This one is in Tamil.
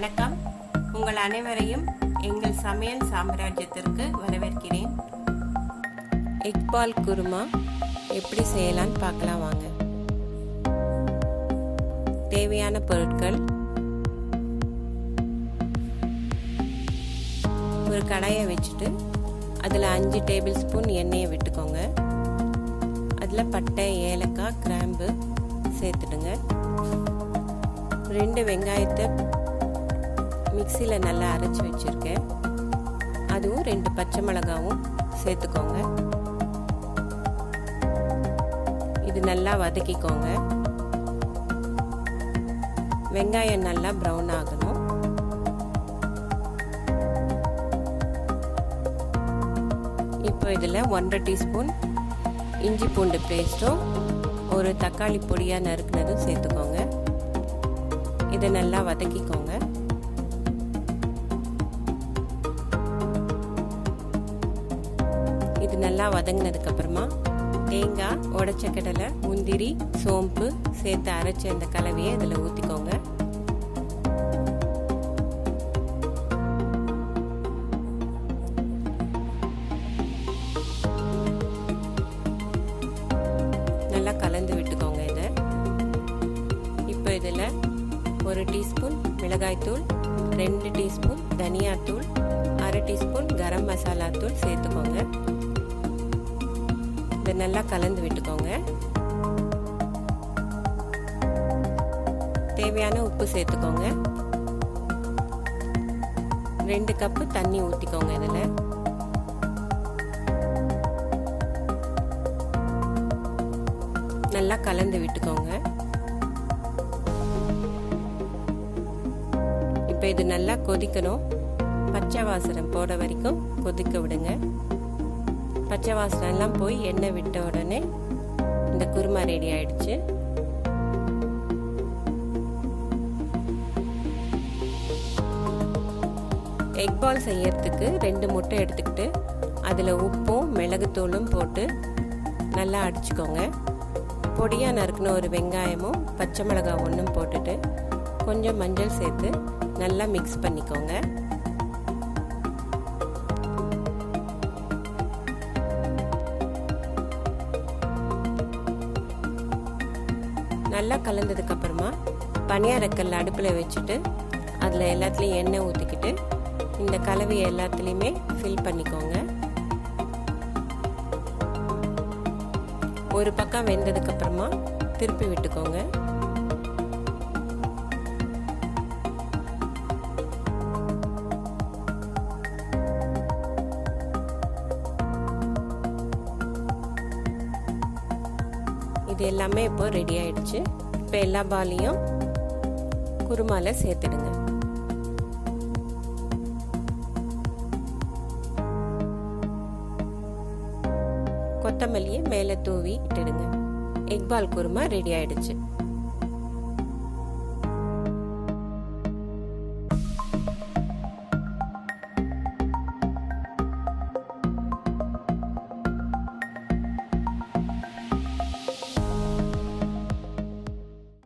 வணக்கம். உங்கள் அனைவரையும் எங்கள் சமையல் சாம்ராஜ்யத்திற்கு வரவேற்கிறேன். எக் பால் குருமா எப்படி செய்யலான்னு பார்க்கலாம் வாங்க. தேவையான பொருட்கள்: ஒரு கடாயை வச்சுட்டு அதில் 5 டேபிள் ஸ்பூன் எண்ணெயை விட்டுக்கோங்க. அதில் பட்டை, ஏலக்காய், கிராம்பு சேர்த்துடுங்க. 2 வெங்காயத்தை மிக்சியில் நல்லா அரைச்சி வச்சுருக்கேன். அதுவும் 2 பச்சை மிளகாவும் சேர்த்துக்கோங்க. இது நல்லா வதக்கிக்கோங்க. வெங்காயம் நல்லா ப்ரௌன் ஆகணும். இப்போ இதில் 1.5 டீஸ்பூன் இஞ்சி பூண்டு பேஸ்ட்டும் ஒரு தக்காளி பொடியாக நறுக்குனதும் சேர்த்துக்கோங்க. இதை நல்லா வதக்கிக்கோங்க. இது நல்லா வதங்கினதுக்கு அப்புறமா தேங்காய், உடைச்ச கடலை, முந்திரி, சோம்பு சேர்த்து அரைச்ச இந்த கலவையை இதில் ஊற்றிக்கோங்க. நல்லா கலந்து விட்டுக்கோங்க. இதை இப்போ இதில் 1 டீஸ்பூன் மிளகாய்த்தூள், 2 டீஸ்பூன் தனியாத்தூள், 1/2 டீஸ்பூன் கரம் மசாலா தூள் சேர்த்துக்கோங்க. இதை நல்லா கலந்து விட்டுக்கோங்க. தேவையான உப்பு சேர்த்துக்கோங்க. 2 கப்பு தண்ணி ஊற்றிக்கோங்க. இதில் நல்லா கலந்து விட்டுக்கோங்க. இப்போ இது நல்லா கொதிக்கணும். பச்சை வாசனை போட வரைக்கும் கொதிக்க விடுங்க. பச்சை வாசனை எல்லாம் போய் எண்ணெய் விட்ட உடனே இந்த குருமா ரெடி ஆயிடுச்சு. எக் பால் செய்யறதுக்கு 2 முட்டை எடுத்துக்கிட்டு அதில் உப்பும் மிளகுத்தூளும் போட்டு நல்லா அடிச்சுக்கோங்க. பொடியாக நறுக்குன ஒரு வெங்காயமும் பச்சை மிளகாய் ஒன்றும் போட்டுட்டு கொஞ்சம் மஞ்சள் சேர்த்து நல்லா மிக்ஸ் பண்ணிக்கோங்க. நல்லா கலந்ததுக்கு அப்புறமா பனியாரக்கல் அடுப்பில் வச்சுட்டு அதில் எல்லாத்துலேயும் எண்ணெய் ஊற்றிக்கிட்டு இந்த கலவையை எல்லாத்துலேயுமே ஃபில் பண்ணிக்கோங்க. ஒரு பக்கம் வெந்ததுக்கு அப்புறமா திருப்பி விட்டுக்கோங்க. இது எல்லாமே இப்போ ரெடி ஆயிடுச்சு. இப்போ எல்லா பாலையும் குருமால சேர்த்துடுங்க. கொத்தமல்லியை மேலே தூவி இட்டுடுங்க. எக் பால் குருமா ரெடி ஆயிடுச்சு.